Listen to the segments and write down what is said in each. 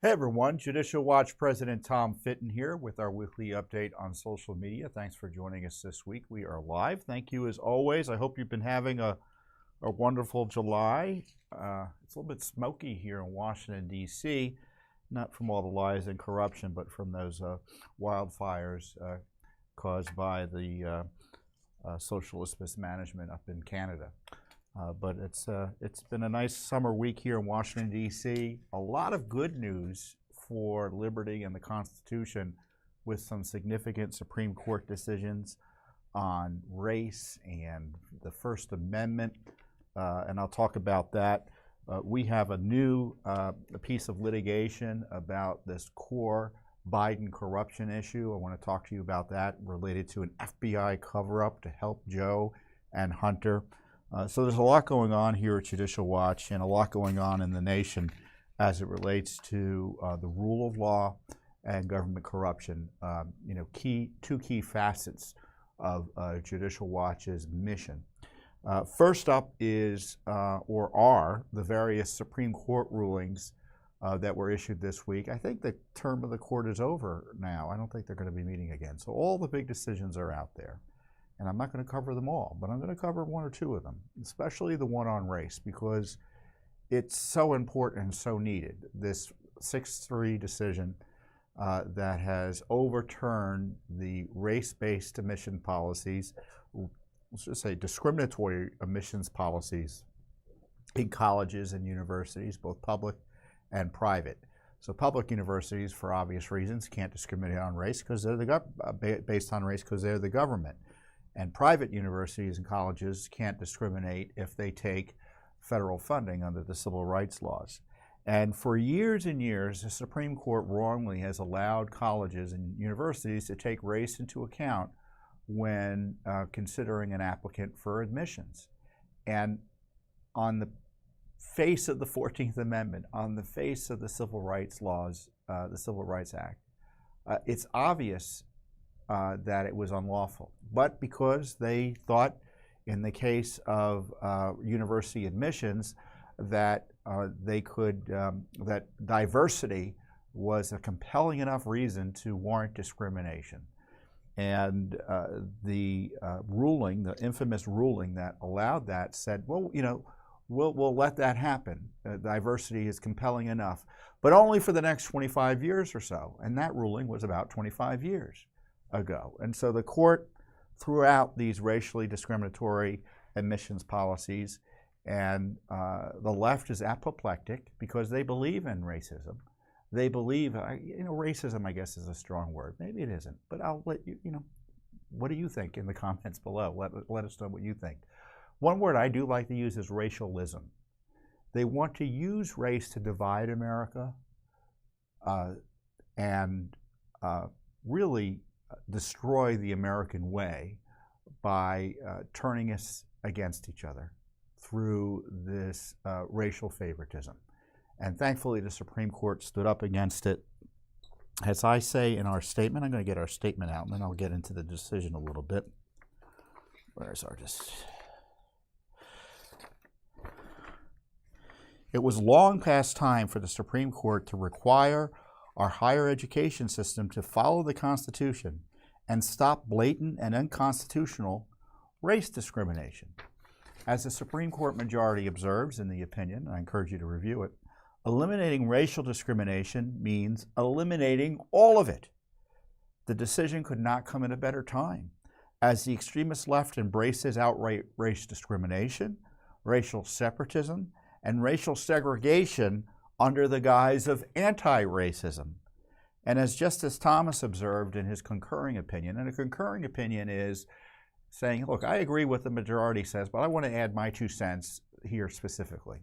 Hey everyone, Judicial Watch President Tom Fitton here with our weekly update on social media. Thanks for joining us this week. We are live. Thank you as always. I hope you've been having a wonderful July. It's a little bit smoky here in Washington, D.C., not from all the lies and corruption, but from those wildfires caused by the socialist mismanagement up in Canada. But it's been a nice summer week here in Washington, D.C. A lot of good news for liberty and the Constitution with some significant Supreme Court decisions on race and the First Amendment, and I'll talk about that. We have a new piece of litigation about this core Biden corruption issue. I want to talk to you about that related to an FBI cover-up to help Joe and Hunter. So there's a lot going on here at Judicial Watch and a lot going on in the nation as it relates to the rule of law and government corruption. Two key facets of Judicial Watch's mission. First up is, or are, the various Supreme Court rulings that were issued this week. I think the term of the court is over now. I don't think they're going to be meeting again. So all the big decisions are out there. And I'm not going to cover them all, but I'm going to cover one or two of them, especially the one on race, because it's so important and so needed. This 6-3 decision that has overturned the race-based admission policies, let's just say discriminatory admissions policies in colleges and universities, both public and private. So public universities, for obvious reasons, can't discriminate on race because they're based on race because they're the government. And private universities and colleges can't discriminate if they take federal funding under the civil rights laws. And for years and years, the Supreme Court wrongly has allowed colleges and universities to take race into account when considering an applicant for admissions. And on the face of the 14th Amendment, on the face of the civil rights laws, the Civil Rights Act, it's obvious that it was unlawful. But because they thought, in the case of university admissions, that that diversity was a compelling enough reason to warrant discrimination. And the ruling, the infamous ruling that allowed that, said, well, we'll let that happen. Diversity is compelling enough, but only for the next 25 years or so. And that ruling was about 25 years ago. And so the court threw out these racially discriminatory admissions policies, and the left is apoplectic because they believe in racism. They believe, racism, I guess, is a strong word. Maybe it isn't, but I'll let you, what do you think in the comments below? Let us know what you think. One word I do like to use is racialism. They want to use race to divide America and really destroy the American way by turning us against each other through this racial favoritism. And thankfully, the Supreme Court stood up against it. As I say in our statement, I'm going to get our statement out, and then I'll get into the decision a little bit. Where's our It was long past time for the Supreme Court to require our higher education system to follow the Constitution and stop blatant and unconstitutional race discrimination. As the Supreme Court majority observes in the opinion, and I encourage you to review it, eliminating racial discrimination means eliminating all of it. The decision could not come at a better time, as the extremist left embraces outright race discrimination, racial separatism, and racial segregation under the guise of anti-racism. And as Justice Thomas observed in his concurring opinion, and a concurring opinion is saying, look, I agree with what the majority says, but I want to add my 2 cents here specifically.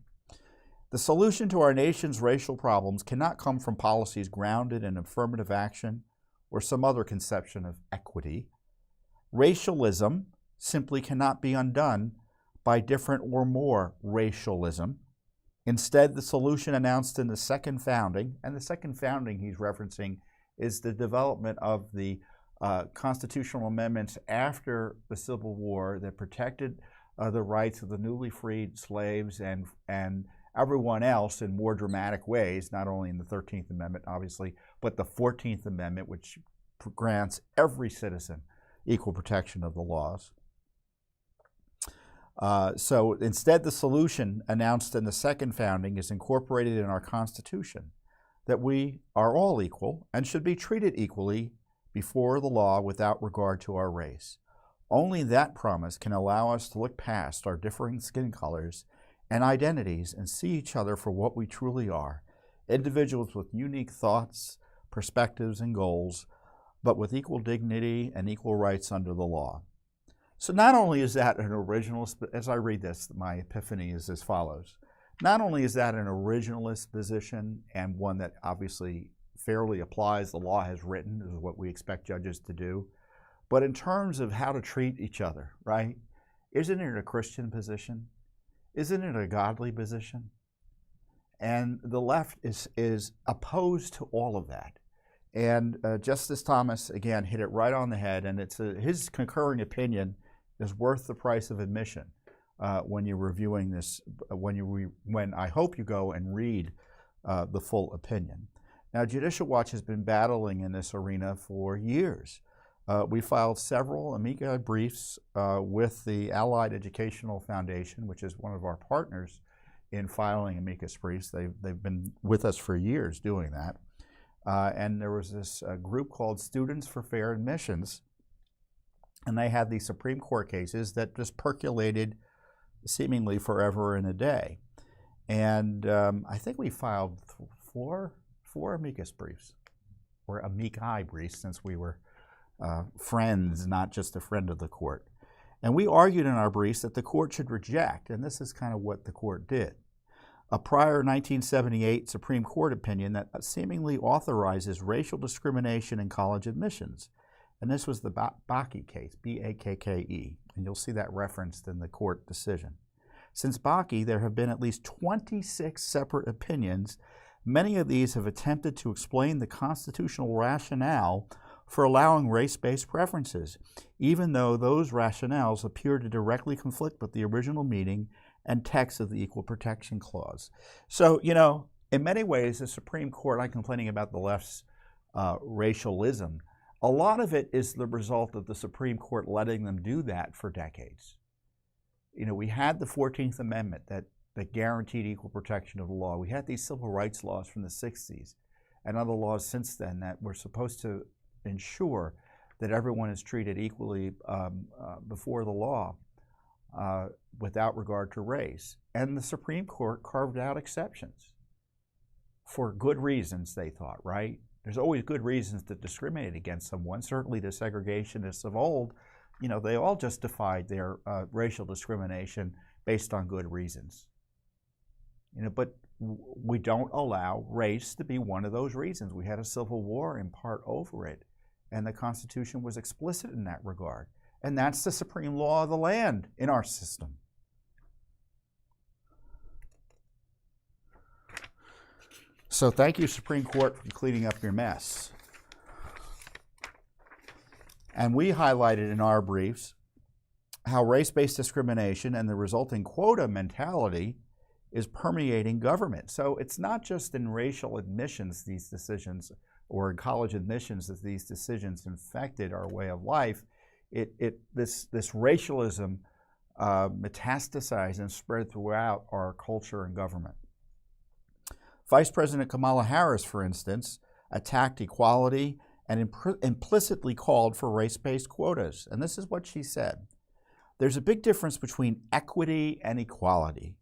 The solution to our nation's racial problems cannot come from policies grounded in affirmative action or some other conception of equity. Racialism simply cannot be undone by different or more racialism. Instead, the solution announced in the second founding, and the second founding he's referencing is the development of the constitutional amendments after the Civil War that protected the rights of the newly freed slaves and everyone else in more dramatic ways, not only in the 13th Amendment, obviously, but the 14th Amendment, which grants every citizen equal protection of the laws. So instead, the solution announced in the second founding is incorporated in our Constitution, that we are all equal and should be treated equally before the law without regard to our race. Only that promise can allow us to look past our differing skin colors and identities and see each other for what we truly are, individuals with unique thoughts, perspectives, and goals, but with equal dignity and equal rights under the law. So not only is that an originalist, but as I read this, my epiphany is as follows. Not only is that an originalist position and one that obviously fairly applies the law as written, is what we expect judges to do, but in terms of how to treat each other, right? Isn't it a Christian position? Isn't it a godly position? And the left is opposed to all of that. And Justice Thomas, again, hit it right on the head, and his concurring opinion is worth the price of admission when you're reviewing this, when I hope you go and read the full opinion. Now, Judicial Watch has been battling in this arena for years. We filed several amici briefs with the Allied Educational Foundation, which is one of our partners in filing amicus briefs. They've been with us for years doing that. And there was this group called Students for Fair Admissions, and they had these Supreme Court cases that just percolated seemingly forever and a day. And I think we filed four amicus briefs, or amici briefs, since we were friends, not just a friend of the court. And we argued in our briefs that the court should reject, and this is kind of what the court did, a prior 1978 Supreme Court opinion that seemingly authorizes racial discrimination in college admissions. And this was the Bakke case, B-A-K-K-E, and you'll see that referenced in the court decision. Since Bakke, there have been at least 26 separate opinions. Many of these have attempted to explain the constitutional rationale for allowing race-based preferences, even though those rationales appear to directly conflict with the original meaning and text of the Equal Protection Clause. So, you know, in many ways, the Supreme Court, I'm complaining about the left's racialism, a lot of it is the result of the Supreme Court letting them do that for decades. You know, we had the 14th Amendment that guaranteed equal protection of the law. We had these civil rights laws from the 60s and other laws since then that were supposed to ensure that everyone is treated equally before the law without regard to race. And the Supreme Court carved out exceptions for good reasons, they thought, right? There's always good reasons to discriminate against someone. Certainly the segregationists of old, you know, they all justified their racial discrimination based on good reasons. You know, but we don't allow race to be one of those reasons. We had a civil war in part over it, and the Constitution was explicit in that regard. And that's the supreme law of the land in our system. So thank you, Supreme Court, for cleaning up your mess. And we highlighted in our briefs how race-based discrimination and the resulting quota mentality is permeating government. So it's not just in racial admissions, these decisions, or in college admissions that these decisions infected our way of life. This racialism metastasized and spread throughout our culture and government. Vice President Kamala Harris, for instance, attacked equality and implicitly called for race-based quotas. And this is what she said. There's a big difference between equity and equality.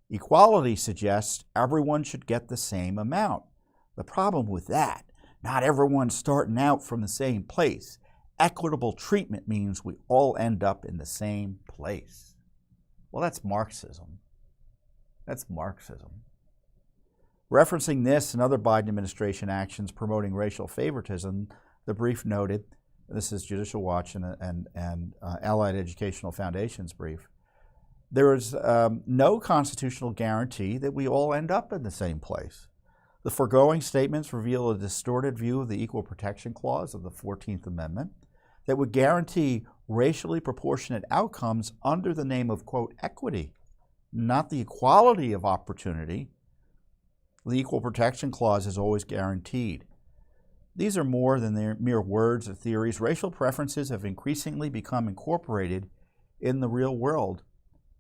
Equality suggests everyone should get the same amount. The problem with that, not everyone's starting out from the same place. Equitable treatment means we all end up in the same place. Well, that's Marxism. That's Marxism. Referencing this and other Biden administration actions promoting racial favoritism, the brief noted, this is Judicial Watch and Allied Educational Foundation's brief, there is no constitutional guarantee that we all end up in the same place. The foregoing statements reveal a distorted view of the Equal Protection Clause of the 14th Amendment that would guarantee racially proportionate outcomes under the name of, quote, equity. not the equality of opportunity. The Equal Protection Clause is always guaranteed. These are more than their mere words or theories. Racial preferences have increasingly become incorporated in the real world,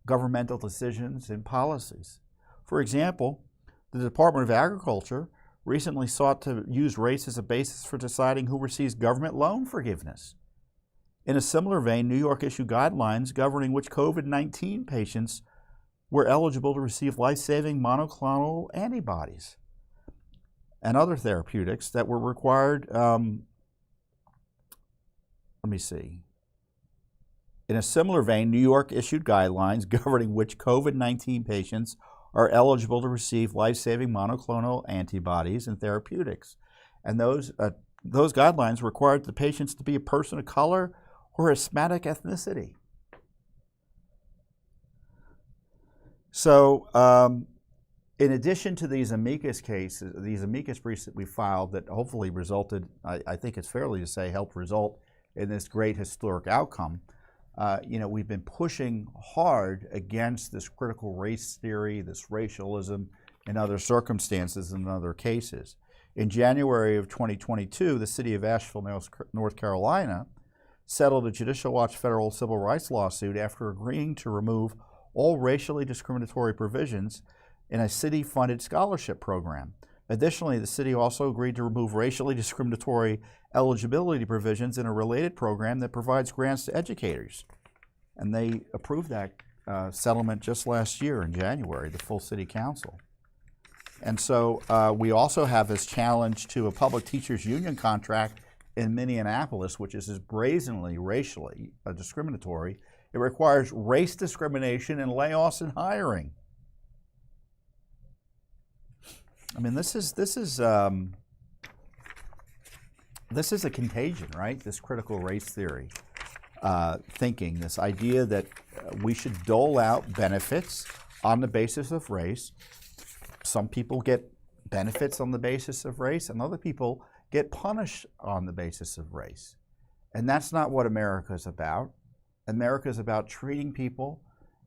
governmental decisions and policies. For example, the Department of Agriculture recently sought to use race as a basis for deciding who receives government loan forgiveness. In a similar vein, New York issued guidelines governing which COVID-19 patients were eligible to receive life-saving monoclonal antibodies and other therapeutics that were required. In a similar vein, New York issued guidelines governing which COVID-19 patients are eligible to receive life-saving monoclonal antibodies and therapeutics. And those guidelines required the patients to be a person of color or Hispanic ethnicity. So, in addition to these amicus cases, these amicus briefs that we filed that hopefully resulted, I think it's fairly to say, helped result in this great historic outcome, we've been pushing hard against this critical race theory, this racialism, in other circumstances and other cases. In January of 2022, the city of Asheville, North Carolina, settled a Judicial Watch federal civil rights lawsuit after agreeing to remove all racially discriminatory provisions in a city-funded scholarship program. Additionally, the city also agreed to remove racially discriminatory eligibility provisions in a related program that provides grants to educators. And they approved that settlement just last year in January, the full city council. And so we also have this challenge to a public teachers union contract in Minneapolis, which is brazenly racially discriminatory. It requires race discrimination in layoffs and hiring. I mean, this is a contagion, right? This critical race theory thinking, this idea that we should dole out benefits on the basis of race. Some people get benefits on the basis of race, and other people get punished on the basis of race. And that's not what America is about. America is about treating people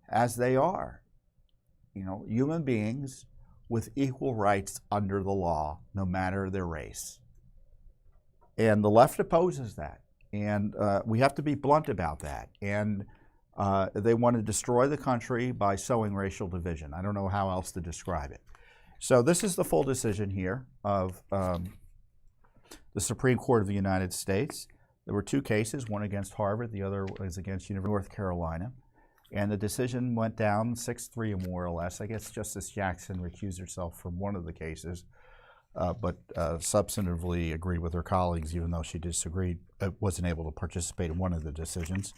as they are, human beings with equal rights under the law, no matter their race. And the left opposes that. And we have to be blunt about that. And they want to destroy the country by sowing racial division. I don't know how else to describe it. So this is the full decision here of the Supreme Court of the United States. There were two cases, one against Harvard, the other was against University of North Carolina. And the decision went down 6-3 more or less. I guess Justice Jackson recused herself from one of the cases, but substantively agreed with her colleagues, even though she disagreed, wasn't able to participate in one of the decisions.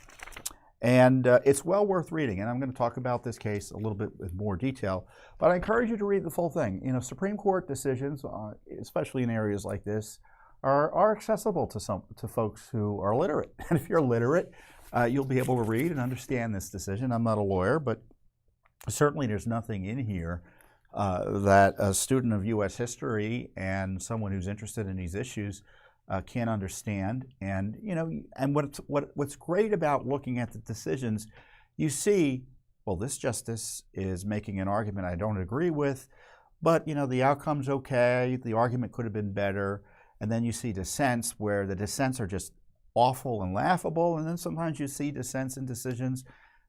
And it's well worth reading, and I'm going to talk about this case a little bit with more detail, but I encourage you to read the full thing. Supreme Court decisions, especially in areas like this, are accessible to folks who are literate. And if you're literate, you'll be able to read and understand this decision. I'm not a lawyer, but certainly there's nothing in here that a student of U.S. history and someone who's interested in these issues can't understand. And and what's great about looking at the decisions, you see, well, this justice is making an argument I don't agree with, but the outcome's okay. The argument could have been better. And then you see dissents where the dissents are just awful and laughable, and then sometimes you see dissents and decisions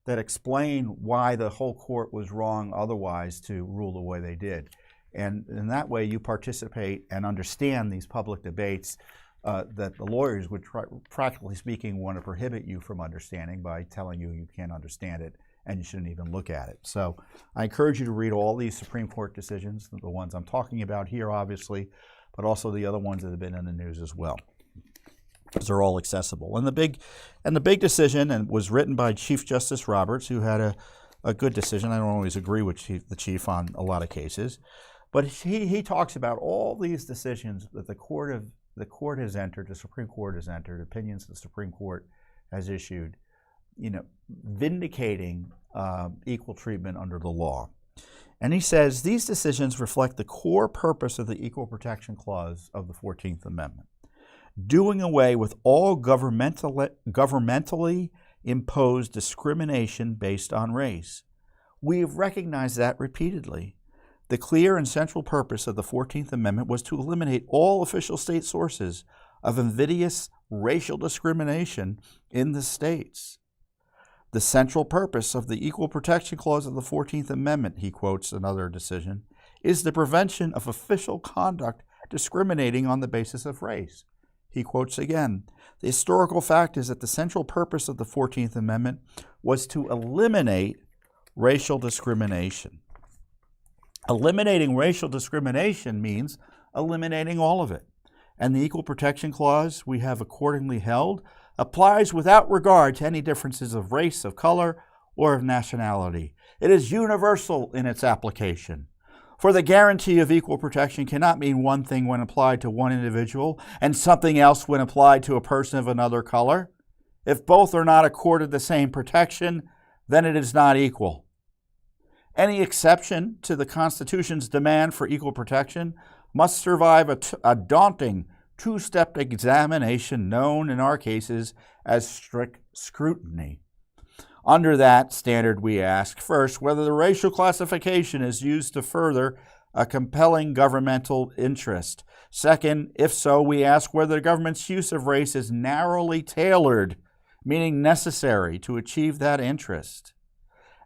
that explain why the whole court was wrong otherwise to rule the way they did. And in that way you participate and understand these public debates that the lawyers would, practically speaking, want to prohibit you from understanding by telling you can't understand it and you shouldn't even look at it. So I encourage you to read all these Supreme Court decisions, the ones I'm talking about here obviously, but also the other ones that have been in the news as well. Those are all accessible. And the big decision was written by Chief Justice Roberts, who had a good decision. I don't always agree with the Chief on a lot of cases, but he talks about all these decisions that the court has entered, the Supreme Court has entered, opinions the Supreme Court has issued, vindicating equal treatment under the law. And he says these decisions reflect the core purpose of the Equal Protection Clause of the 14th Amendment, doing away with all governmentally imposed discrimination based on race, We've recognized that repeatedly. The clear and central purpose of the 14th Amendment was to eliminate all official state sources of invidious racial discrimination in the states. The central purpose of the Equal Protection Clause of the 14th Amendment, he quotes another decision, is the prevention of official conduct discriminating on the basis of race. He quotes again, the historical fact is that the central purpose of the 14th Amendment was to eliminate racial discrimination. Eliminating racial discrimination means eliminating all of it. And the Equal Protection Clause, we have accordingly held, applies without regard to any differences of race, of color, or of nationality. It is universal in its application. For the guarantee of equal protection cannot mean one thing when applied to one individual and something else when applied to a person of another color. If both are not accorded the same protection, then it is not equal. Any exception to the Constitution's demand for equal protection must survive a daunting two-step examination known in our cases as strict scrutiny. Under that standard, we ask, first, whether the racial classification is used to further a compelling governmental interest. Second, if so, we ask whether the government's use of race is narrowly tailored, meaning necessary to achieve that interest.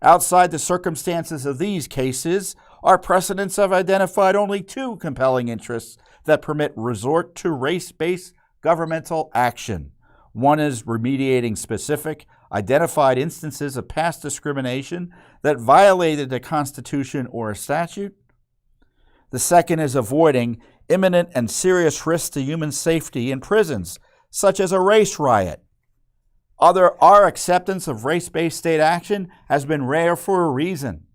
Outside the circumstances of these cases, our precedents have identified only two compelling interests that permit resort to race-based governmental action. One is remediating specific, identified instances of past discrimination that violated the Constitution or a statute. The second is avoiding imminent and serious risks to human safety in prisons, such as a race riot. Our acceptance of race-based state action has been rare for a reason.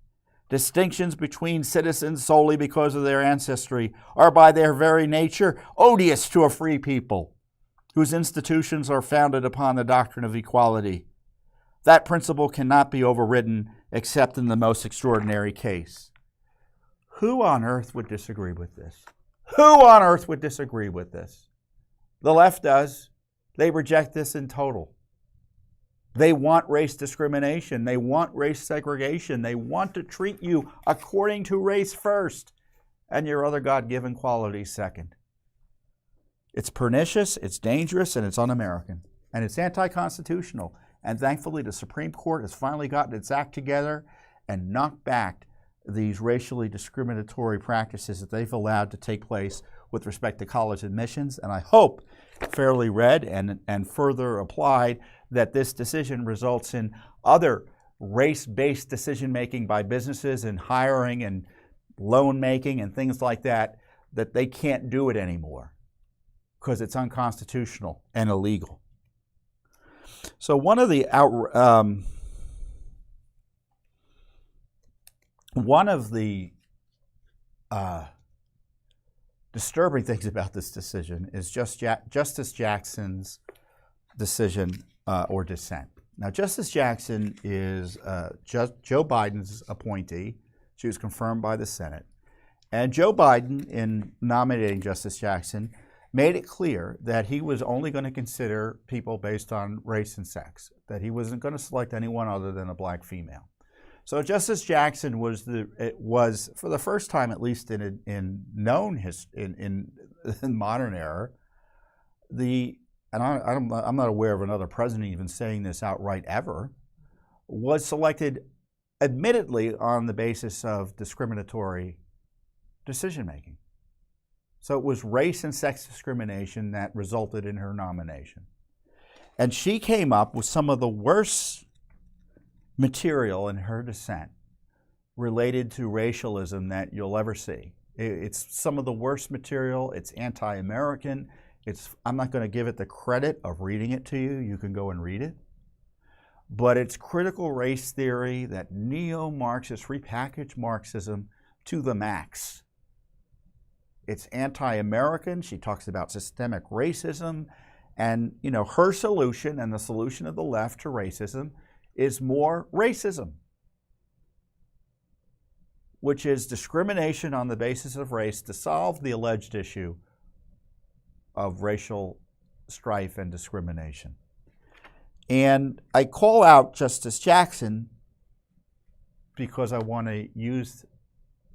Distinctions between citizens solely because of their ancestry are by their very nature odious to a free people whose institutions are founded upon the doctrine of equality. That principle cannot be overridden except in the most extraordinary case. Who on earth would disagree with this? Who on earth would disagree with this? The left does. They reject this in total. They want race discrimination. They want race segregation. They want to treat you according to race first and your other God-given qualities second. It's pernicious, it's dangerous, and it's un-American. And it's anti-constitutional. And thankfully, the Supreme Court has finally gotten its act together and knocked back these racially discriminatory practices that they've allowed to take place with respect to college admissions. And I hope, fairly read and further applied, that this decision results in other race-based decision-making by businesses in hiring and loan-making and things like that, that they can't do it anymore because it's unconstitutional and illegal. So one of the disturbing things about this decision is Justice Jackson's decision or dissent. Now, Justice Jackson is Joe Biden's appointee. She was confirmed by the Senate. And Joe Biden, in nominating Justice Jackson, made it clear that he was only going to consider people based on race and sex, that he wasn't going to select anyone other than a black female. So Justice Jackson was for the first time, at least in modern era, I'm not aware of another president even saying this outright ever, was selected admittedly on the basis of discriminatory decision-making. So it was race and sex discrimination that resulted in her nomination. And she came up with some of the worst material in her dissent related to racialism that you'll ever see. It's some of the worst material. It's anti-American. I'm not going to give it the credit of reading it to you. You can go and read it. But it's critical race theory that neo-Marxist, repackaged Marxism to the max. It's anti-American. She talks about systemic racism. And, her solution and the solution of the left to racism is more racism, which is discrimination on the basis of race to solve the alleged issue of racial strife and discrimination. And I call out Justice Jackson because I want to use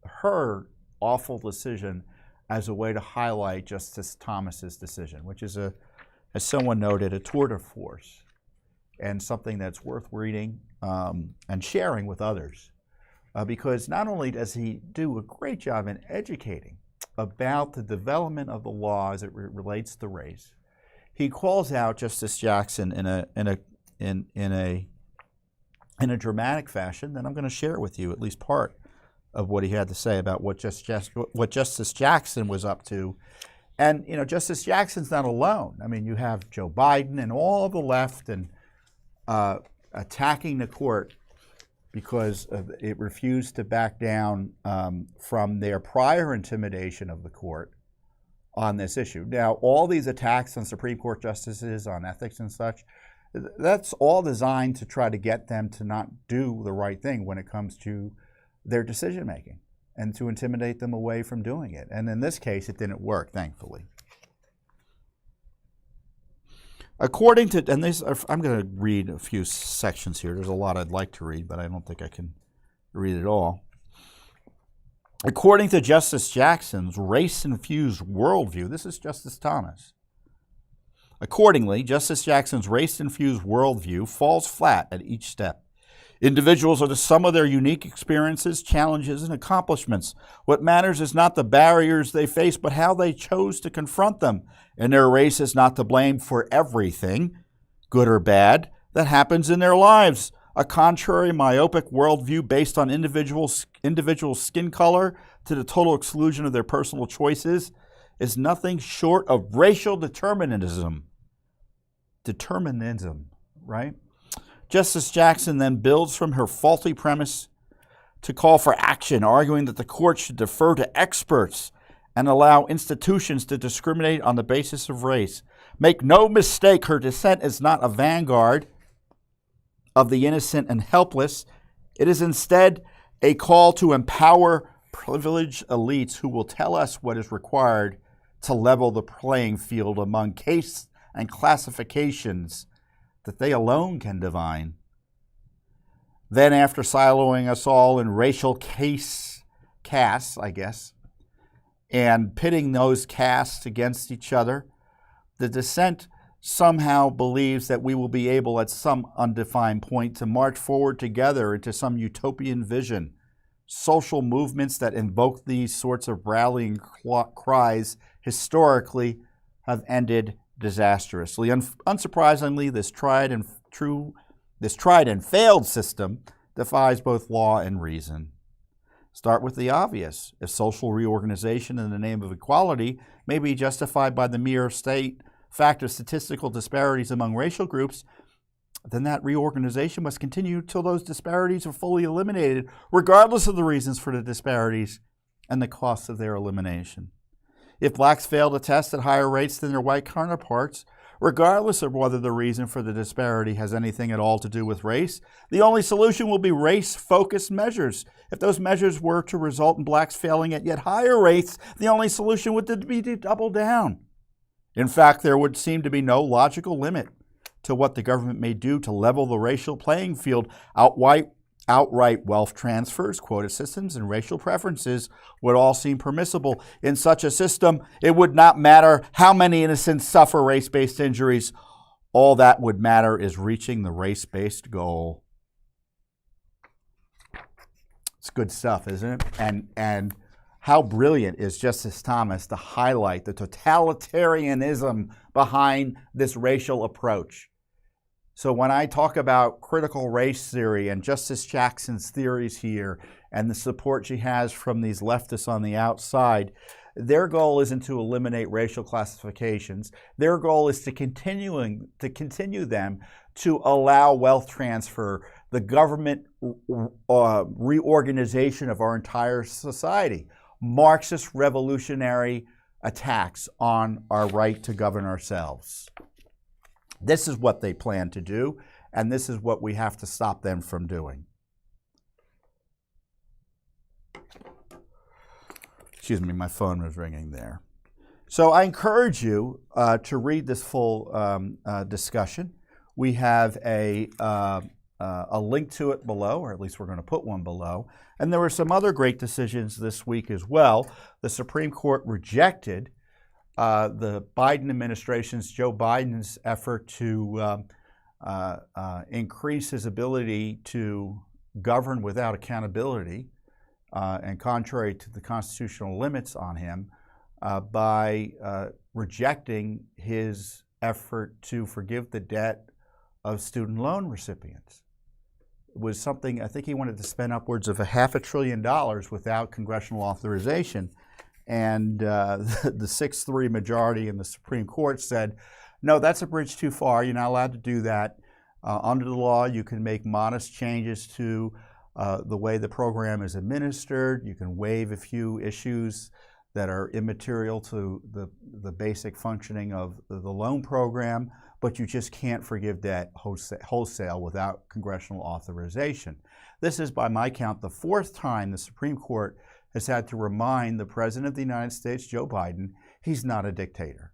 her awful decision as a way to highlight Justice Thomas's decision, which is, as someone noted, a tour de force and something that's worth reading and sharing with others. Because not only does he do a great job in educating about the development of the law as it relates to race, he calls out Justice Jackson in a dramatic fashion. Then I'm going to share with you at least part of what he had to say about what Justice Jackson was up to. And Justice Jackson's not alone. I mean, you have Joe Biden and all of the left and attacking the court because it refused to back down from their prior intimidation of the court on this issue. Now, all these attacks on Supreme Court justices on ethics and such, that's all designed to try to get them to not do the right thing when it comes to their decision making and to intimidate them away from doing it. And in this case, it didn't work, thankfully. According to, and this, I'm going to read a few sections here. There's a lot I'd like to read, but I don't think I can read it all. According to Justice Jackson's race-infused worldview, this is Justice Thomas. Accordingly, Justice Jackson's race-infused worldview falls flat at each step. Individuals are the sum of their unique experiences, challenges, and accomplishments. What matters is not the barriers they face, but how they chose to confront them. And their race is not to blame for everything, good or bad, that happens in their lives. A contrary, myopic worldview based on individual skin color to the total exclusion of their personal choices is nothing short of racial determinism. Determinism, right? Justice Jackson then builds from her faulty premise to call for action, arguing that the court should defer to experts and allow institutions to discriminate on the basis of race. Make no mistake, her dissent is not a vanguard of the innocent and helpless. It is instead a call to empower privileged elites who will tell us what is required to level the playing field among case and classifications that they alone can divine. Then, after siloing us all in racial castes, I guess, and pitting those castes against each other, the dissent somehow believes that we will be able at some undefined point to march forward together into some utopian vision. Social movements that invoke these sorts of rallying cries historically have ended disastrously. Unsurprisingly, this tried and failed system defies both law and reason. Start with the obvious. If social reorganization in the name of equality may be justified by the mere fact of statistical disparities among racial groups, then that reorganization must continue till those disparities are fully eliminated, regardless of the reasons for the disparities and the costs of their elimination. If blacks fail to test at higher rates than their white counterparts, regardless of whether the reason for the disparity has anything at all to do with race, the only solution will be race-focused measures. If those measures were to result in blacks failing at yet higher rates, the only solution would be to double down. In fact, there would seem to be no logical limit to what the government may do to level the racial playing field. Outright wealth transfers, quota systems, and racial preferences would all seem permissible. In such a system, it would not matter how many innocents suffer race-based injuries. All that would matter is reaching the race-based goal. It's good stuff, isn't it? And how brilliant is Justice Thomas to highlight the totalitarianism behind this racial approach. So when I talk about critical race theory and Justice Jackson's theories here and the support she has from these leftists on the outside, their goal isn't to eliminate racial classifications. Their goal is to continue them to allow wealth transfer, the government reorganization of our entire society, Marxist revolutionary attacks on our right to govern ourselves. This is what they plan to do, and this is what we have to stop them from doing. Excuse me, my phone was ringing there. So I encourage you to read this full discussion. We have a a link to it below, or at least we're going to put one below. And there were some other great decisions this week as well. The Supreme Court rejected the Biden administration's, Joe Biden's effort to increase his ability to govern without accountability, and contrary to the constitutional limits on him, by rejecting his effort to forgive the debt of student loan recipients. It was something, I think he wanted to spend upwards of $500 billion without congressional authorization. And the 6-3 majority in the Supreme Court said, no, that's a bridge too far. You're not allowed to do that. Under the law, you can make modest changes to the way the program is administered. You can waive a few issues that are immaterial to the basic functioning of the loan program, but you just can't forgive debt wholesale without congressional authorization. This is, by my count, the 4th time the Supreme Court has had to remind the President of the United States, Joe Biden, he's not a dictator.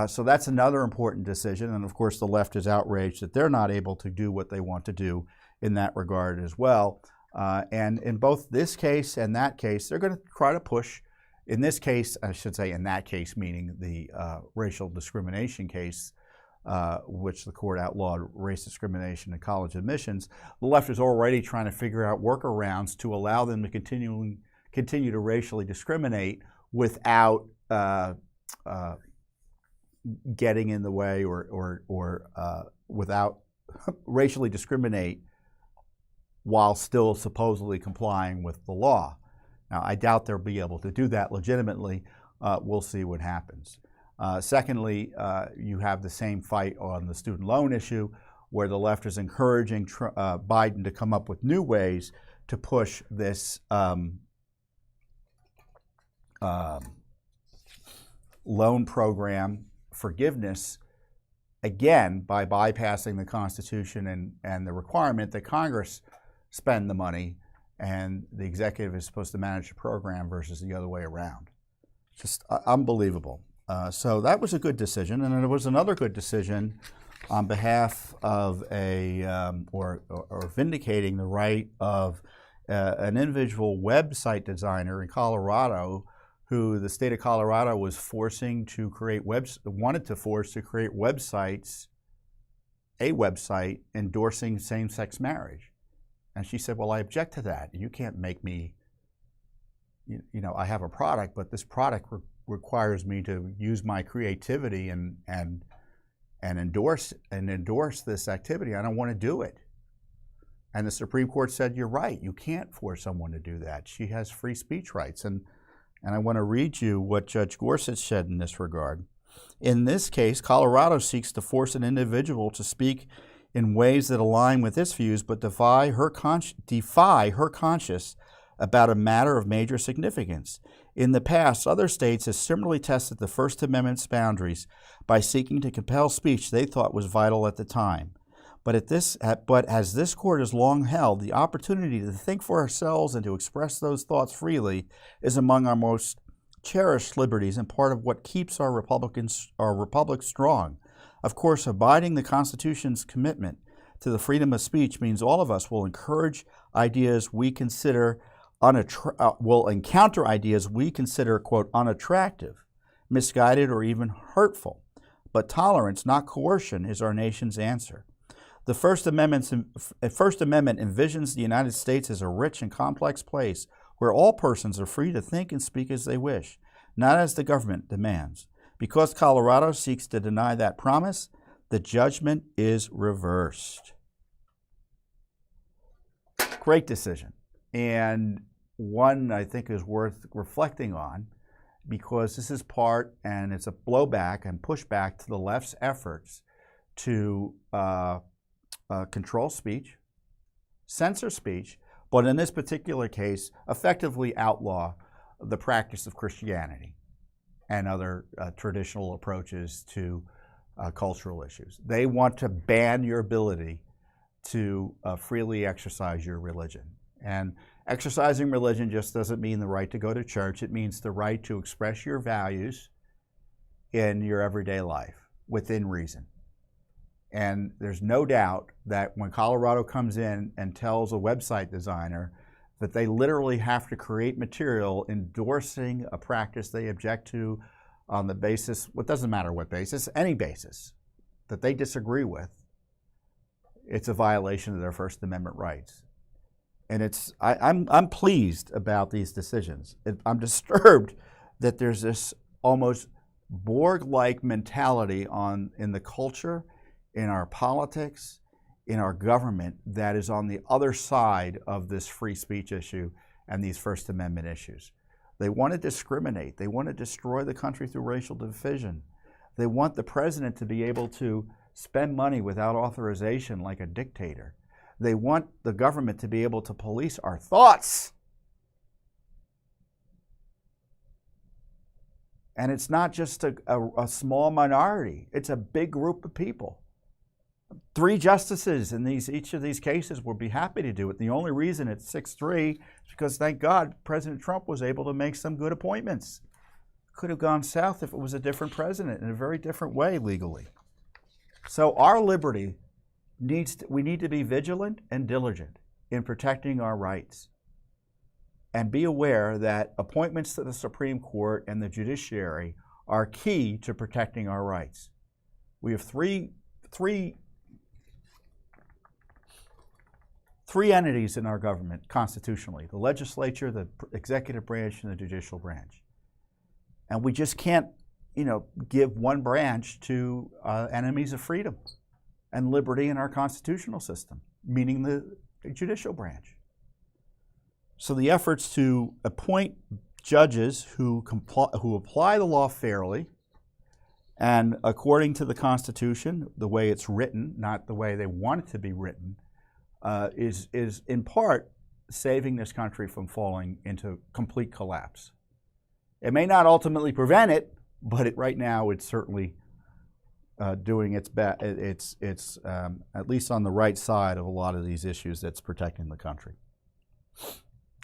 So that's another important decision, and of course the left is outraged that they're not able to do what they want to do in that regard as well. And in both this case and that case, they're going to try to push, in this case, I should say in that case, meaning the racial discrimination case, which the court outlawed race discrimination in college admissions, the left is already trying to figure out workarounds to allow them to continue to racially discriminate without getting in the way or without racially discriminate while still supposedly complying with the law. Now, I doubt they'll be able to do that legitimately. We'll see what happens. Secondly, you have the same fight on the student loan issue, where the left is encouraging Biden to come up with new ways to push this loan program forgiveness, again, by bypassing the Constitution and the requirement that Congress spend the money and the executive is supposed to manage the program versus the other way around. Just unbelievable. So that was a good decision, and there was another good decision on behalf of or vindicating the right of an individual website designer in Colorado, who the state of Colorado was forcing to create wanted to force to create websites, a website endorsing same-sex marriage. And she said, well, I object to that. You can't make me, you know, I have a product, but this product requires me to use my creativity and endorse this activity. I don't want to do it. And the Supreme Court said, you're right, you can't force someone to do that. She has free speech rights. And I want to read you what Judge Gorsuch said in this regard. In this case, Colorado seeks to force an individual to speak in ways that align with its views, but defy her conscience about a matter of major significance. In the past, other states have similarly tested the First Amendment's boundaries by seeking to compel speech they thought was vital at the time. But as this court has long held, the opportunity to think for ourselves and to express those thoughts freely is among our most cherished liberties and part of what keeps our republic strong. Of course, abiding the Constitution's commitment to the freedom of speech means all of us will encourage ideas we consider will encounter ideas we consider, quote, unattractive, misguided, or even hurtful. But tolerance, not coercion, is our nation's answer. The First Amendment envisions the United States as a rich and complex place where all persons are free to think and speak as they wish, not as the government demands. Because Colorado seeks to deny that promise, the judgment is reversed. Great decision, and one I think is worth reflecting on, because this is part, and it's a blowback and pushback to the left's efforts to control speech, censor speech, but in this particular case, effectively outlaw the practice of Christianity and other traditional approaches to cultural issues. They want to ban your ability to freely exercise your religion. And exercising religion just doesn't mean the right to go to church. It means the right to express your values in your everyday life within reason. And there's no doubt that when Colorado comes in and tells a website designer that they literally have to create material endorsing a practice they object to on the basis, well, it doesn't matter what basis, any basis that they disagree with, it's a violation of their First Amendment rights. And I'm pleased about these decisions. I'm disturbed that there's this almost Borg-like mentality in the culture, in our politics, in our government that is on the other side of this free speech issue and these First Amendment issues. They want to discriminate. They want to destroy the country through racial division. They want the president to be able to spend money without authorization like a dictator. They want the government to be able to police our thoughts. And it's not just a small minority. It's a big group of people. 3 justices in each of these cases would be happy to do it. The only reason it's 6-3 is because, thank God, President Trump was able to make some good appointments. Could have gone south if it was a different president in a very different way legally. So our liberty we need to be vigilant and diligent in protecting our rights. And be aware that appointments to the Supreme Court and the judiciary are key to protecting our rights. We have three entities in our government constitutionally: the legislature, the executive branch, and the judicial branch. And we just can't, give one branch to enemies of freedom and liberty in our constitutional system, meaning the judicial branch. So the efforts to appoint judges who apply the law fairly and according to the Constitution, the way it's written, not the way they want it to be written, is in part saving this country from falling into complete collapse. It may not ultimately prevent it, but right now it's certainly doing its best. It's at least on the right side of a lot of these issues that's protecting the country.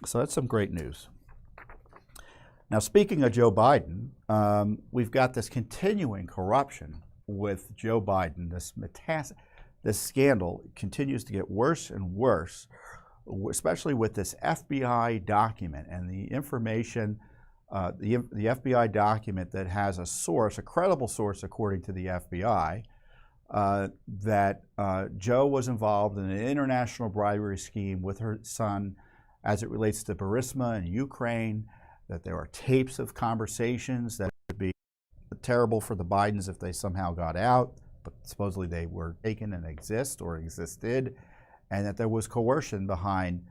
So that's some great news. Now, speaking of Joe Biden, we've got this continuing corruption with Joe Biden. This scandal continues to get worse and worse, especially with this FBI document and the information, the FBI document that has a source, a credible source according to the FBI, that Joe was involved in an international bribery scheme with her son as it relates to Burisma in Ukraine, that there are tapes of conversations that would be terrible for the Bidens if they somehow got out, but supposedly they were taken and exist or existed, and that there was coercion behind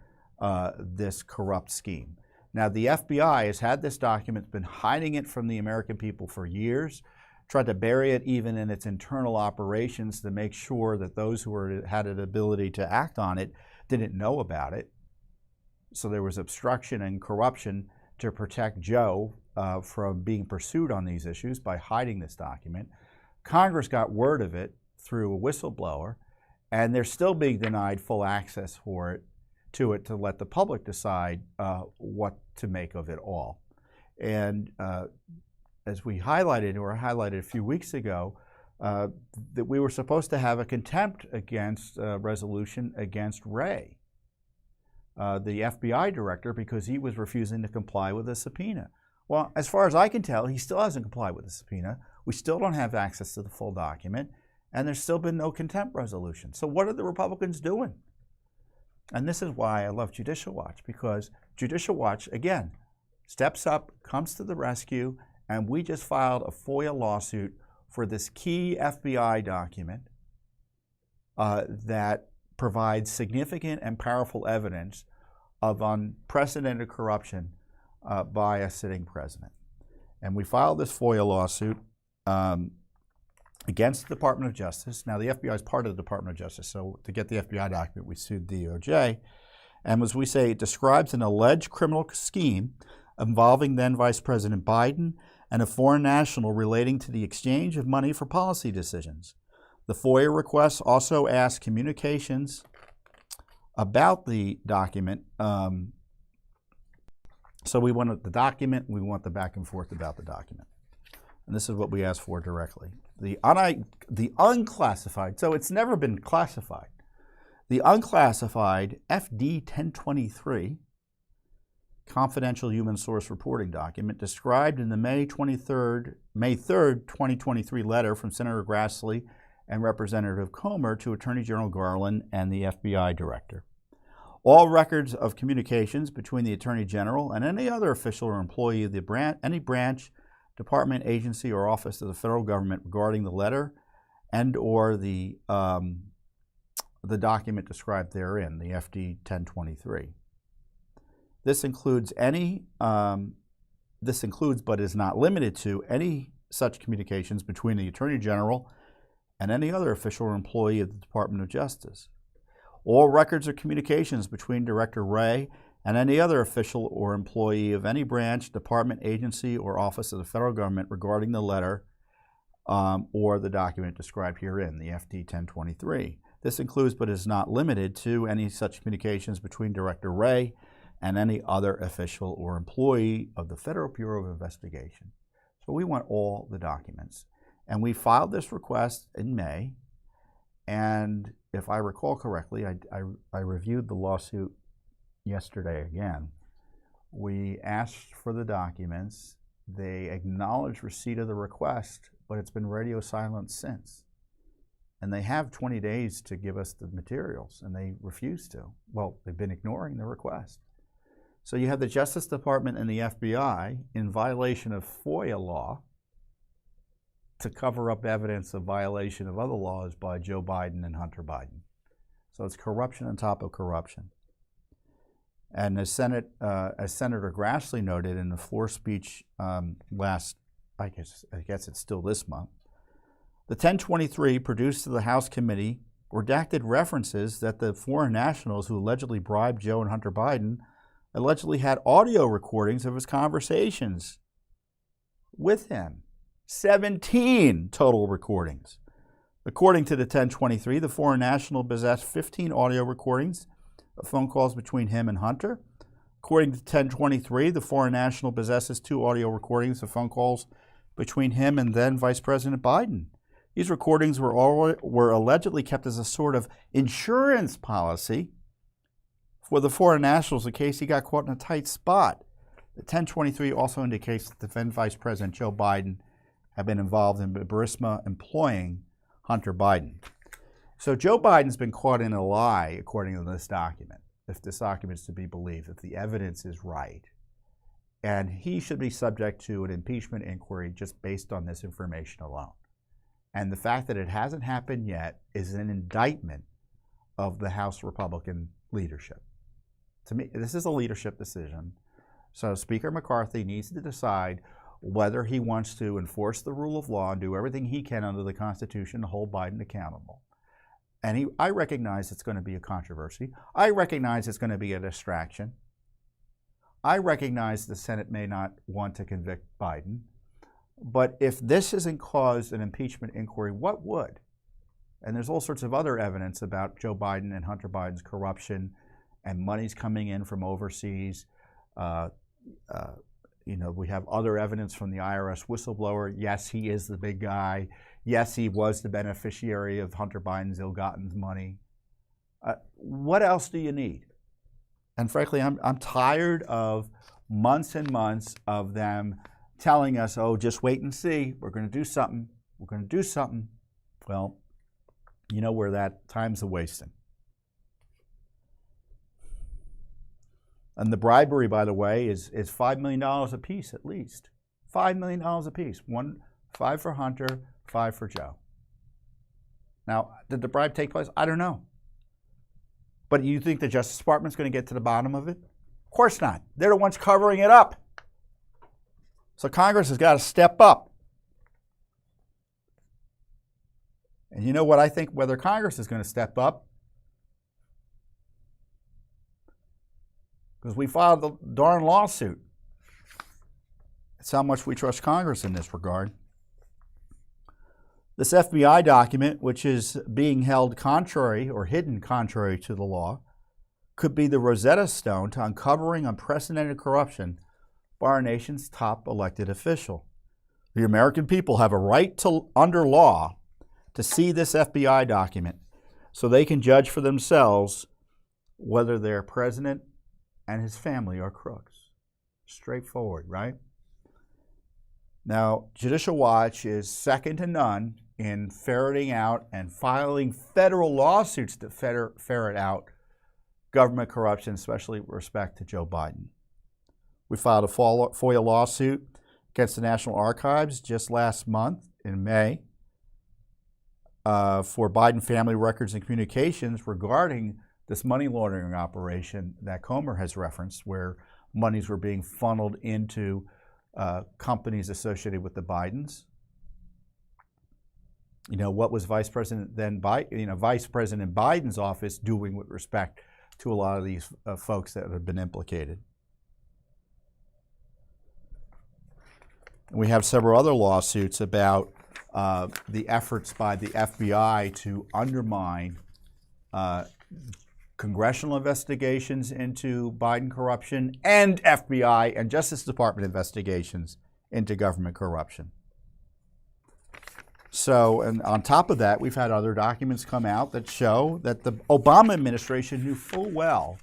this corrupt scheme. Now, the FBI has had this document, been hiding it from the American people for years, tried to bury it even in its internal operations to make sure that those who had an ability to act on it didn't know about it. So there was obstruction and corruption to protect Joe from being pursued on these issues by hiding this document. Congress got word of it through a whistleblower, and they're still being denied full access to it to let the public decide what to make of it all. And as we highlighted a few weeks ago, that we were supposed to have a contempt against resolution against Wray, the FBI director, because he was refusing to comply with a subpoena. Well, as far as I can tell, he still hasn't complied with the subpoena. We still don't have access to the full document, and there's still been no contempt resolution. So what are the Republicans doing? And this is why I love Judicial Watch, because Judicial Watch, again, steps up, comes to the rescue, and we just filed a FOIA lawsuit for this key FBI document that provides significant and powerful evidence of unprecedented corruption by a sitting president. And we filed this FOIA lawsuit against the Department of Justice. Now, the FBI is part of the Department of Justice, so to get the FBI document, we sued DOJ. And as we say, it describes an alleged criminal scheme involving then Vice President Biden and a foreign national relating to the exchange of money for policy decisions. The FOIA request also asks communications about the document. So we want the document, we want the back and forth about the document. And this is what we asked for directly. The unclassified, so it's never been classified. The unclassified FD 1023 confidential human source reporting document described in the May 3rd, 2023 letter from Senator Grassley and Representative Comer to Attorney General Garland and the FBI Director. All records of communications between the Attorney General and any other official or employee of the any branch, department, agency, or office of the federal government regarding the letter and or the document described therein, the FD 1023. This includes but is not limited to any such communications between the Attorney General and any other official or employee of the Department of Justice. All records or communications between Director Wray and any other official or employee of any branch, department, agency, or office of the federal government regarding the letter or the document described herein, the FD 1023. This includes but is not limited to any such communications between Director Wray and any other official or employee of the Federal Bureau of Investigation. So we want all the documents. And we filed this request in May, and if I recall correctly, I reviewed the lawsuit yesterday again. We asked for the documents. They acknowledged receipt of the request, but it's been radio silent since. And they have 20 days to give us the materials, and they refuse to. Well, they've been ignoring the request. So you have the Justice Department and the FBI in violation of FOIA law to cover up evidence of violation of other laws by Joe Biden and Hunter Biden. So it's corruption on top of corruption. And as Senator Grassley noted in the floor speech last, I guess it's still this month, the 1023 produced to the House committee redacted references that the foreign nationals who allegedly bribed Joe and Hunter Biden allegedly had audio recordings of his conversations with him. 17 total recordings. According to the 1023, the foreign national possessed 15 audio recordings of phone calls between him and Hunter. According to 1023, the foreign national possesses 2 audio recordings of phone calls between him and then Vice President Biden. These recordings were allegedly kept as a sort of insurance policy for the foreign nationals in case he got caught in a tight spot. The 1023 also indicates that the then Vice President Joe Biden had been involved in Burisma employing Hunter Biden. So Joe Biden's been caught in a lie, according to this document, if this document is to be believed, if the evidence is right. And he should be subject to an impeachment inquiry just based on this information alone. And the fact that it hasn't happened yet is an indictment of the House Republican leadership. To me, this is a leadership decision. So Speaker McCarthy needs to decide whether he wants to enforce the rule of law and do everything he can under the Constitution to hold Biden accountable. And I recognize it's going to be a controversy. I recognize it's going to be a distraction. I recognize the Senate may not want to convict Biden. But if this hasn't caused an impeachment inquiry, what would? And there's all sorts of other evidence about Joe Biden and Hunter Biden's corruption and money's coming in from overseas. We have other evidence from the IRS whistleblower. Yes, he is the big guy. Yes, he was the beneficiary of Hunter Biden's ill-gotten money. What else do you need? And frankly, I'm tired of months and months of them telling us, oh, just wait and see. We're going to do something. We're going to do something. Well, you know where that time's a wasting. And the bribery, by the way, is $5 million a piece at least. $5 million a piece. 5 for Hunter, 5 for Joe. Now, did the bribe take place? I don't know. But you think the Justice Department's going to get to the bottom of it? Of course not. They're the ones covering it up. So Congress has got to step up. And you know what I think, whether Congress is going to step up? Because we filed the darn lawsuit. That's how much we trust Congress in this regard. This FBI document, which is being held contrary or hidden contrary to the law, could be the Rosetta Stone to uncovering unprecedented corruption by our nation's top elected official. The American people have a right to, under law, to see this FBI document so they can judge for themselves whether their president and his family are crooks. Straightforward, right? Now, Judicial Watch is second to none in ferreting out and filing federal lawsuits to ferret out government corruption, especially with respect to Joe Biden. We filed a FOIA lawsuit against the National Archives just last month in May for Biden family records and communications regarding this money laundering operation that Comer has referenced, where monies were being funneled into companies associated with the Bidens. You know, what was Vice President Biden's office doing with respect to a lot of these folks that have been implicated? We have several other lawsuits about the efforts by the FBI to undermine congressional investigations into Biden corruption and FBI and Justice Department investigations into government corruption. So, and on top of that, we've had other documents come out that show that the Obama administration knew full well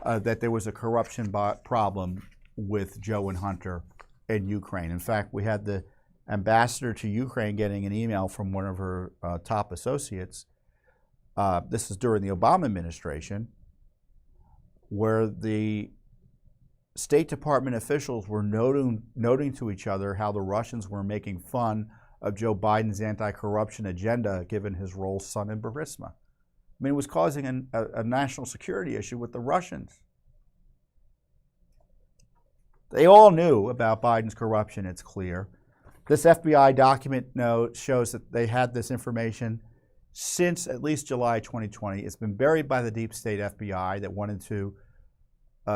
that there was a corruption problem with Joe and Hunter in Ukraine. In fact, we had the ambassador to Ukraine getting an email from one of her top associates. This is during the Obama administration, where the State Department officials were noting to each other how the Russians were making fun of Joe Biden's anti-corruption agenda, given his role son in Burisma. I mean, it was causing a national security issue with the Russians. They all knew about Biden's corruption, it's clear. This FBI document note shows that they had this information since at least July 2020. It's been buried by the deep state FBI that wanted to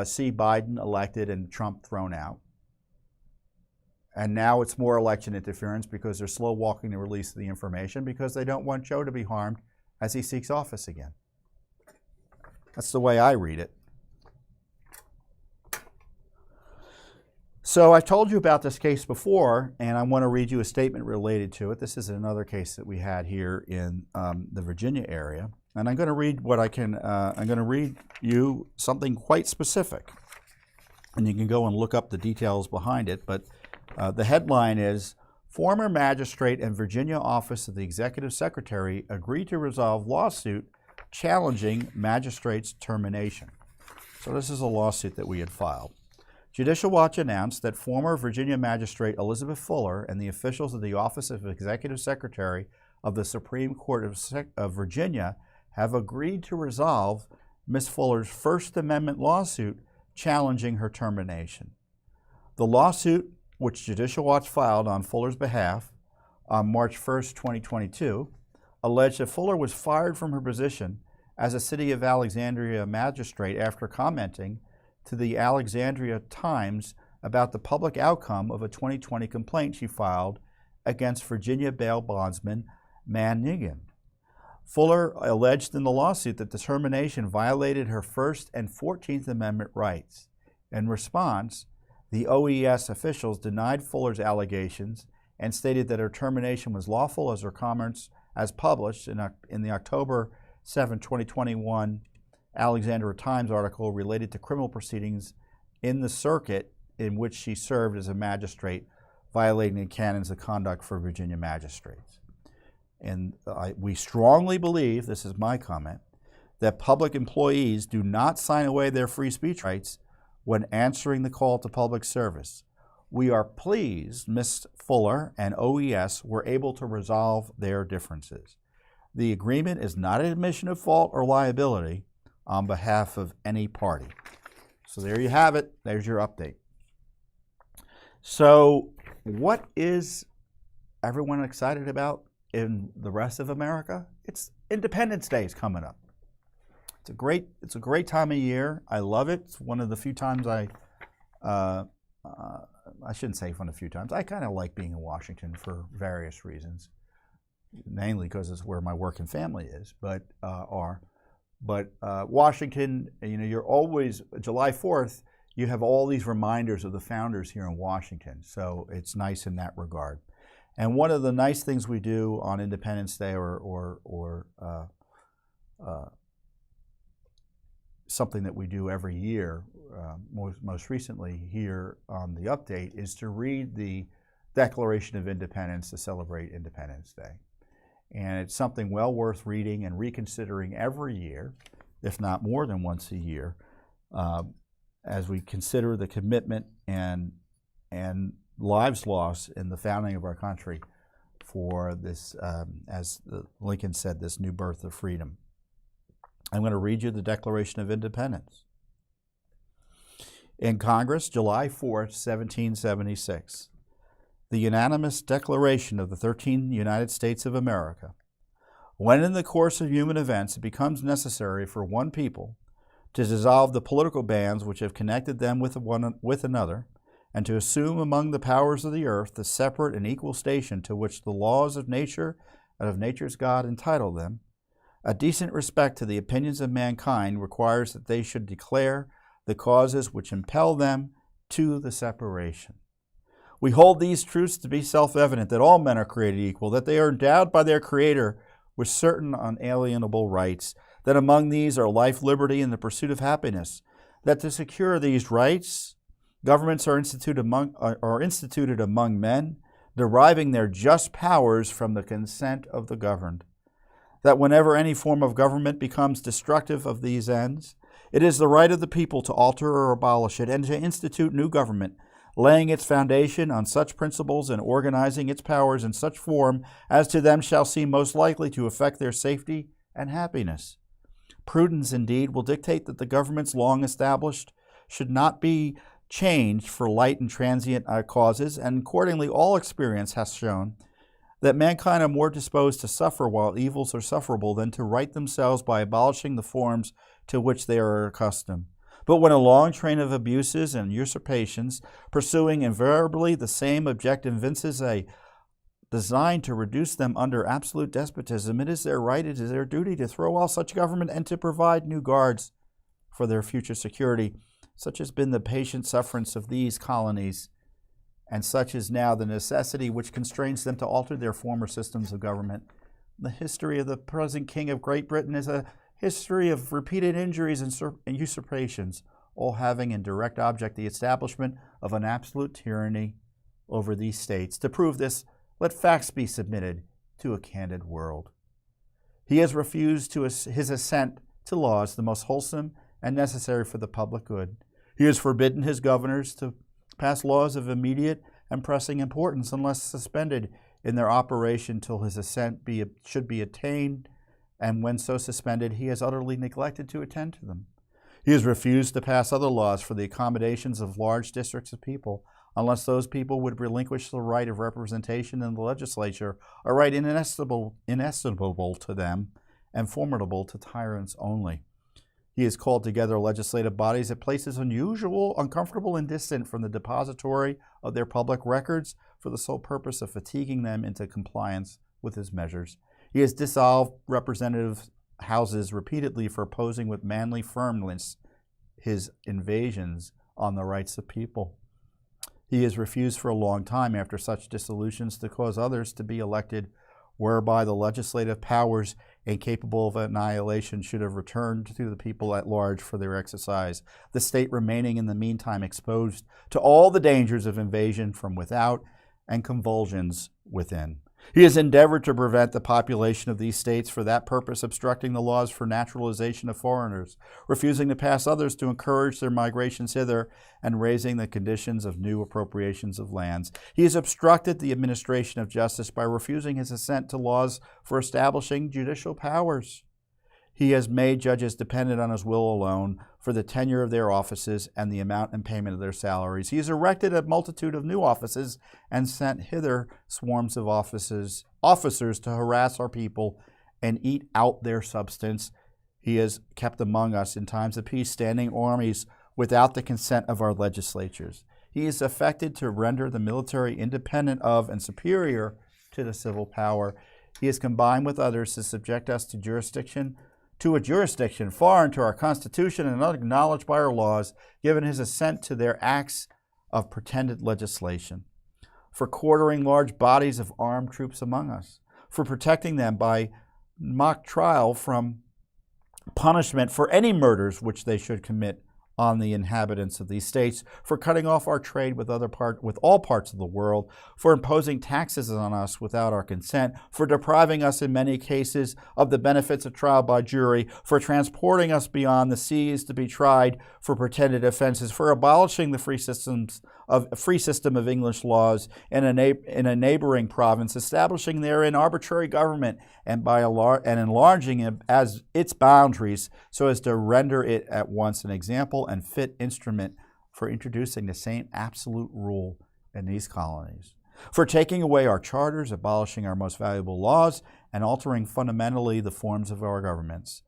see Biden elected and Trump thrown out. And now it's more election interference because they're slow walking the release of the information because they don't want Joe to be harmed as he seeks office again. That's the way I read it. So I told you about this case before, and I want to read you a statement related to it. This is another case that we had here in the Virginia area, and I'm going to read what I can. I'm going to read you something quite specific, and you can go and look up the details behind it. But the headline is: Former magistrate and Virginia Office of the Executive Secretary agreed to resolve lawsuit challenging magistrate's termination. So this is a lawsuit that we had filed. Judicial Watch announced that former Virginia Magistrate Elizabeth Fuller and the officials of the Office of Executive Secretary of the Supreme Court of Virginia have agreed to resolve Ms. Fuller's First Amendment lawsuit challenging her termination. The lawsuit, which Judicial Watch filed on Fuller's behalf on March 1st, 2022, alleged that Fuller was fired from her position as a City of Alexandria magistrate after commenting to the Alexandria Times about the public outcome of a 2020 complaint she filed against Virginia bail bondsman Mannigan. Fuller alleged in the lawsuit that the termination violated her First and 14th Amendment rights. In response, the OES officials denied Fuller's allegations and stated that her termination was lawful as her comments, as published in the October 7, 2021 Alexandria Times article related to criminal proceedings in the circuit in which she served as a magistrate, violating the canons of conduct for Virginia magistrates. And we strongly believe, this is my comment, that public employees do not sign away their free speech rights when answering the call to public service. We are pleased Ms. Fuller and OES were able to resolve their differences. The agreement is not an admission of fault or liability on behalf of any party. So there you have it. There's your update. So what is everyone excited about in the rest of America? It's Independence Day is coming up. It's a great time of year. I love it. It's one of the few times I shouldn't say one of the few times. I kind of like being in Washington for various reasons, mainly because it's where my work and family is, But Washington, you're always, July 4th, you have all these reminders of the founders here in Washington. So it's nice in that regard. And one of the nice things we do on Independence Day, or something that we do every year, most recently here on the update, is to read the Declaration of Independence to celebrate Independence Day. And it's something well worth reading and reconsidering every year, if not more than once a year, as we consider the commitment and lives lost in the founding of our country for this, as Lincoln said, this new birth of freedom. I'm going to read you the Declaration of Independence. In Congress, July 4th, 1776, the unanimous declaration of the 13 United States of America. When in the course of human events it becomes necessary for one people to dissolve the political bands which have connected them with another, and to assume among the powers of the earth the separate and equal station to which the laws of nature and of nature's God entitle them, a decent respect to the opinions of mankind requires that they should declare the causes which impel them to the separation. We hold these truths to be self-evident, that all men are created equal, that they are endowed by their Creator with certain unalienable rights, that among these are life, liberty, and the pursuit of happiness, that to secure these rights, governments are instituted among men, deriving their just powers from the consent of the governed, that whenever any form of government becomes destructive of these ends, it is the right of the people to alter or abolish it, and to institute new government, laying its foundation on such principles and organizing its powers in such form as to them shall seem most likely to affect their safety and happiness. Prudence, indeed, will dictate that the governments long established should not be changed for light and transient causes, and accordingly all experience has shown that mankind are more disposed to suffer while evils are sufferable than to right themselves by abolishing the forms to which they are accustomed. But when a long train of abuses and usurpations, pursuing invariably the same object, evinces a design to reduce them under absolute despotism, it is their right, it is their duty to throw off such government and to provide new guards for their future security. Such has been the patient sufferance of these colonies, and such is now the necessity which constrains them to alter their former systems of government. The history of the present King of Great Britain is a history of repeated injuries and usurpations, all having in direct object the establishment of an absolute tyranny over these states. To prove this, let facts be submitted to a candid world. He has refused his assent to laws the most wholesome and necessary for the public good. He has forbidden his governors to pass laws of immediate and pressing importance unless suspended in their operation till his assent should be attained, and when so suspended, he has utterly neglected to attend to them. He has refused to pass other laws for the accommodations of large districts of people, unless those people would relinquish the right of representation in the legislature, a right inestimable to them and formidable to tyrants only. He has called together legislative bodies at places unusual, uncomfortable, and distant from the depository of their public records for the sole purpose of fatiguing them into compliance with his measures. He has dissolved representative houses repeatedly for opposing with manly firmness his invasions on the rights of people. He has refused for a long time after such dissolutions to cause others to be elected, whereby the legislative powers incapable of annihilation should have returned to the people at large for their exercise, the state remaining in the meantime exposed to all the dangers of invasion from without and convulsions within. He has endeavored to prevent the population of these states for that purpose, obstructing the laws for naturalization of foreigners, refusing to pass others to encourage their migrations hither, and raising the conditions of new appropriations of lands. He has obstructed the administration of justice by refusing his assent to laws for establishing judicial powers. He has made judges dependent on his will alone for the tenure of their offices and the amount and payment of their salaries. He has erected a multitude of new offices and sent hither swarms of officers to harass our people and eat out their substance. He has kept among us in times of peace standing armies without the consent of our legislatures. He is affected to render the military independent of and superior to the civil power. He has combined with others to subject us to jurisdiction to a jurisdiction foreign to our Constitution and unacknowledged by our laws, given his assent to their acts of pretended legislation, for quartering large bodies of armed troops among us, for protecting them by mock trial from punishment for any murders which they should commit on the inhabitants of these states, for cutting off our trade with all parts of the world, for imposing taxes on us without our consent, for depriving us in many cases of the benefits of trial by jury, for transporting us beyond the seas to be tried for pretended offenses, for abolishing the free system of English laws in a neighboring province, establishing therein arbitrary government, and enlarging it as its boundaries so as to render it at once an example and fit instrument for introducing the same absolute rule in these colonies, for taking away our charters, abolishing our most valuable laws, and altering fundamentally the forms of our governments,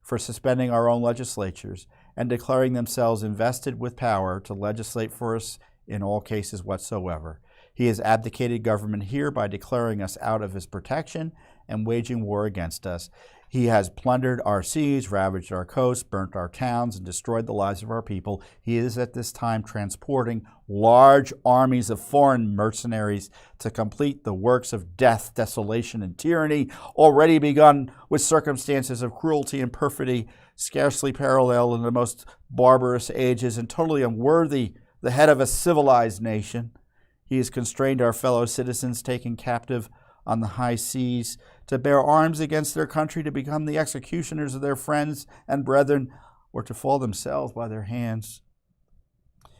for suspending our own legislatures and declaring themselves invested with power to legislate for us in all cases whatsoever. He has abdicated government here by declaring us out of his protection and waging war against us. He has plundered our seas, ravaged our coasts, burnt our towns, and destroyed the lives of our people. He is at this time transporting large armies of foreign mercenaries to complete the works of death, desolation, and tyranny, already begun with circumstances of cruelty and perfidy scarcely paralleled in the most barbarous ages and totally unworthy the head of a civilized nation. He has constrained our fellow citizens taken captive on the high seas to bear arms against their country, to become the executioners of their friends and brethren, or to fall themselves by their hands.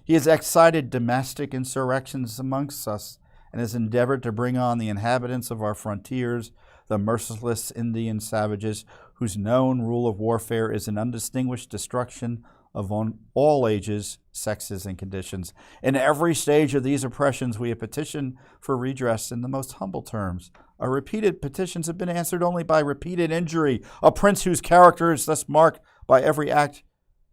He has excited domestic insurrections amongst us and has endeavored to bring on the inhabitants of our frontiers, the merciless Indian savages, whose known rule of warfare is an undistinguished destruction of all ages, sexes, and conditions. In every stage of these oppressions, we have petitioned for redress in the most humble terms. Our repeated petitions have been answered only by repeated injury. A prince whose character is thus marked by every act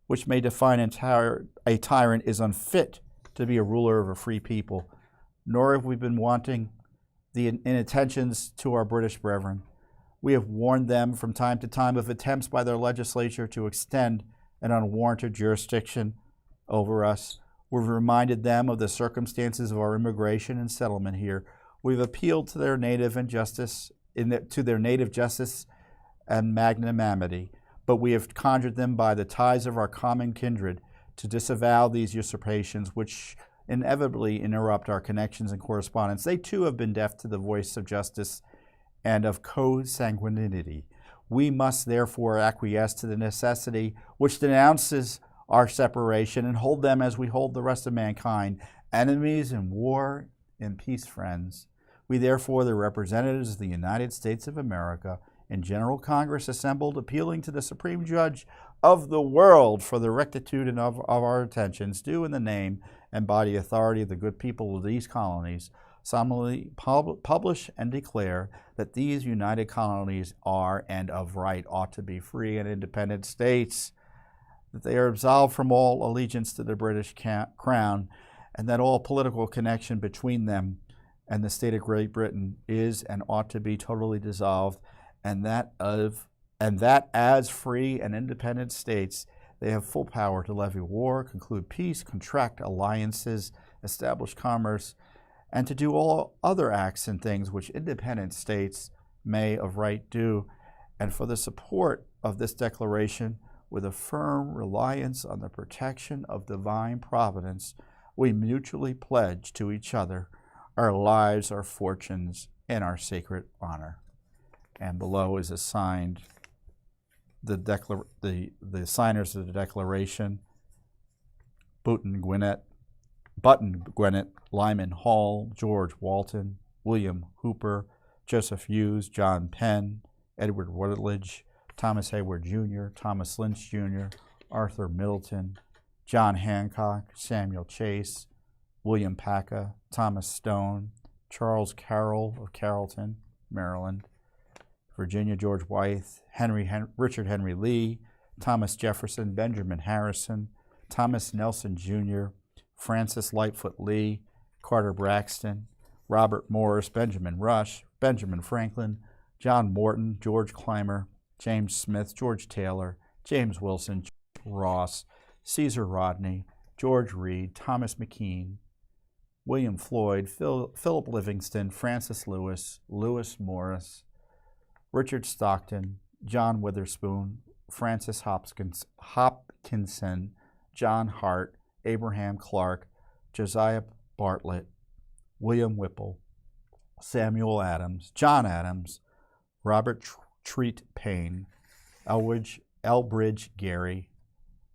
which may define a tyrant is unfit to be a ruler of a free people. Nor have we been wanting in attentions to our British brethren. We have warned them from time to time of attempts by their legislature to extend an unwarranted jurisdiction over us. We've reminded them of the circumstances of our immigration and settlement here. We've appealed to their native justice and magnanimity, but we have conjured them by the ties of our common kindred to disavow these usurpations, which inevitably interrupt our connections and correspondence. They too have been deaf to the voice of justice and of consanguinity. We must therefore acquiesce to the necessity which denounces our separation and hold them as we hold the rest of mankind, enemies in war and peace friends. We therefore, the representatives of the United States of America, in General Congress assembled, appealing to the Supreme Judge of the world for the rectitude and of our intentions, do in the name and by the authority of the good people of these colonies, solemnly publish and declare that these united colonies are and of right ought to be free and independent states, that they are absolved from all allegiance to the British crown, and that all political connection between them and the state of Great Britain is and ought to be totally dissolved, and that as free and independent states they have full power to levy war, conclude peace, contract alliances, establish commerce, and to do all other acts and things which independent states may of right do. And for the support of this declaration, with a firm reliance on the protection of divine providence, we mutually pledge to each other our lives, our fortunes, and our sacred honor. And below is assigned the signers of the declaration: Button Gwinnett, Lyman Hall, George Walton, William Hooper, Joseph Hughes, John Penn, Edward Rutledge, Thomas Hayward Jr., Thomas Lynch Jr., Arthur Middleton, John Hancock, Samuel Chase, William Paca, Thomas Stone, Charles Carroll of Carrollton, Maryland, Virginia George Wythe, Richard Henry Lee, Thomas Jefferson, Benjamin Harrison, Thomas Nelson Jr., Francis Lightfoot Lee, Carter Braxton, Robert Morris, Benjamin Rush, Benjamin Franklin, John Morton, George Clymer, James Smith, George Taylor, James Wilson, George Ross, Caesar Rodney, George Reed, Thomas McKean, William Floyd, Philip Livingston, Francis Lewis, Lewis Morris, Richard Stockton, John Witherspoon, Francis Hopkinson, John Hart, Abraham Clark, Josiah Bartlett, William Whipple, Samuel Adams, John Adams, Robert Treat Payne, Elbridge Gerry,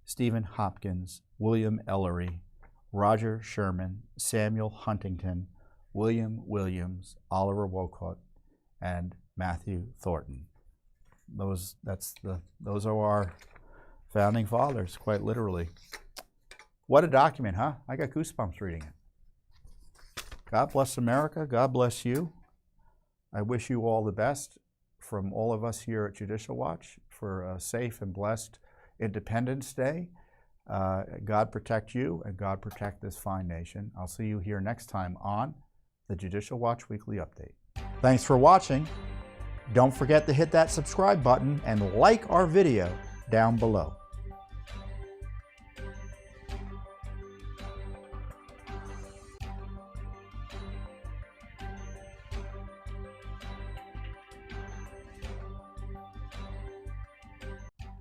Stephen Hopkins, William Ellery, Roger Sherman, Samuel Huntington, William Williams, Oliver Wolcott, and Matthew Thornton. Those are our founding fathers, quite literally. What a document, huh? I got goosebumps reading it. God bless America. God bless you. I wish you all the best from all of us here at Judicial Watch for a safe and blessed Independence Day. God protect you and God protect this fine nation. I'll see you here next time on the Judicial Watch Weekly Update. Thanks for watching. Don't forget to hit that subscribe button and like our video down below.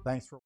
Thanks for